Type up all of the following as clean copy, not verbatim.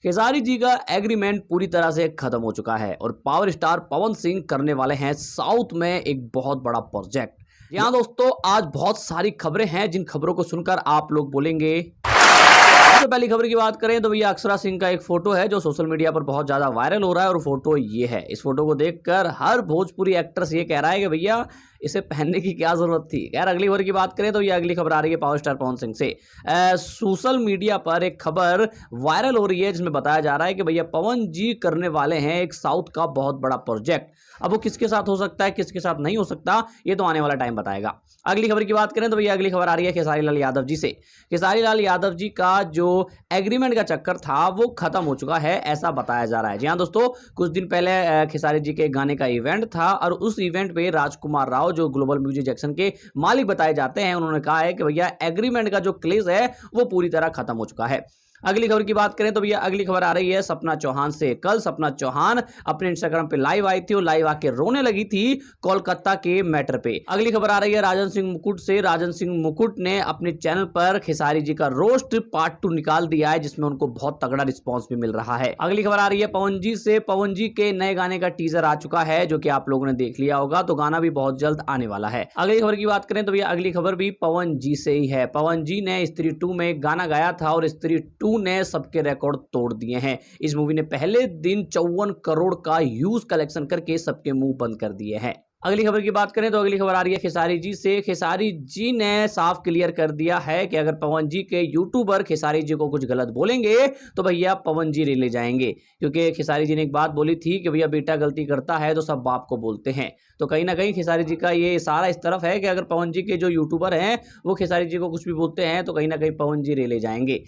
खेसारी जी का एग्रीमेंट पूरी तरह से खत्म हो चुका है और पावर स्टार पवन सिंह करने वाले हैं साउथ में एक बहुत बड़ा प्रोजेक्ट। जी हाँ दोस्तों, आज बहुत सारी खबरें हैं जिन खबरों को सुनकर आप लोग बोलेंगे। सबसे पहली खबर की बात करें तो भैया अक्षरा सिंह का एक फोटो है जो सोशल मीडिया पर बहुत ज्यादा वायरल हो रहा है और फोटो ये है। इस फोटो को देखकर हर भोजपुरी एक्ट्रेस ये कह रहा है कि भैया इसे पहनने की क्या जरूरत थी। यार अगली खबर की बात करें तो ये अगली खबर आ रही है पावर स्टार पवन सिंह से। सोशल मीडिया पर एक खबर वायरल हो रही है जिसमें बताया जा रहा है कि भैया पवन जी करने वाले हैं एक साउथ का बहुत बड़ा प्रोजेक्ट। अब वो किसके साथ हो सकता है किसके साथ नहीं हो सकता ये तो आने वाला टाइम बताएगा। अगली खबर की बात करें तो भैया अगली खबर आ रही है खेसारी लाल यादव जी से। खेसारी लाल यादव जी का जो एग्रीमेंट का चक्कर था वो खत्म हो चुका है ऐसा बताया जा रहा है। जी हाँ दोस्तों, कुछ दिन पहले खेसारी जी के गाने का इवेंट था और उस इवेंट पे राजकुमार राव जो ग्लोबल म्यूजिक जैक्सन के मालिक बताए जाते हैं उन्होंने कहा है कि भैया एग्रीमेंट का जो क्लेश है वो पूरी तरह खत्म हो चुका है। अगली खबर की बात करें तो भैया अगली खबर आ रही है सपना चौहान से। कल सपना चौहान अपने इंस्टाग्राम पे लाइव आई थी और लाइव आके रोने लगी थी कोलकाता के मैटर पे। अगली खबर आ रही है राजन सिंह मुकुट से। राजन सिंह मुकुट ने अपने चैनल पर खेसारी जी का रोस्ट पार्ट 2 निकाल दिया है जिसमें उनको बहुत तगड़ा रिस्पॉन्स भी मिल रहा है। अगली खबर आ रही है पवन जी से। पवन जी के नए गाने का टीजर आ चुका है जो कि आप लोगों ने देख लिया होगा, तो गाना भी बहुत जल्द आने वाला है। अगली खबर की बात करें तो भैया अगली खबर भी पवन जी से ही है। पवन जी ने स्त्री 2 में एक गाना गाया था और स्त्री 2 ने सबके रिकॉर्ड तोड़ दिए हैं। इस मूवी ने पहले दिन 54 करोड़ का ह्यूज कलेक्शन करके सबके मुंह बंद कर दिए हैं। अगली खबर की बात करें तो अगली खबर आ रही है खेसारी जी से। खेसारी जी ने साफ क्लियर कर दिया है कि अगर पवन जी के यूट्यूबर खेसारी जी को कुछ गलत बोलेंगे तो भैया पवन जी ले जाएंगे, क्योंकि खेसारी जी ने एक बात बोली थी कि भैया बेटा गलती करता है तो सब बाप को बोलते हैं। तो कहीं ना कहीं खेसारी जी का ये इशारा इस तरफ है कि अगर पवन जी के जो यूट्यूबर हैं वो खेसारी जी को कुछ भी बोलते हैं तो कहीं ना कहीं पवन जी ले जाएंगे।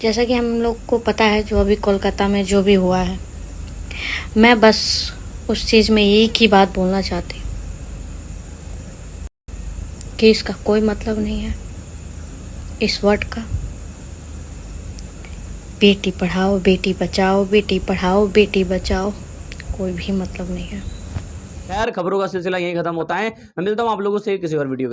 जैसा कि हम लोग को पता है जो अभी कोलकाता में जो भी हुआ है, मैं बस उस चीज़ में एक ही बात बोलना चाहती हूँ कि इसका कोई मतलब नहीं है। इस वर्ड का बेटी पढ़ाओ बेटी बचाओ, बेटी पढ़ाओ बेटी बचाओ, कोई भी मतलब नहीं है। खैर खबरों का सिलसिला यही खत्म होता है। मैं मिलता हूँ आप लोगों से किसी और वीडियो के साथ।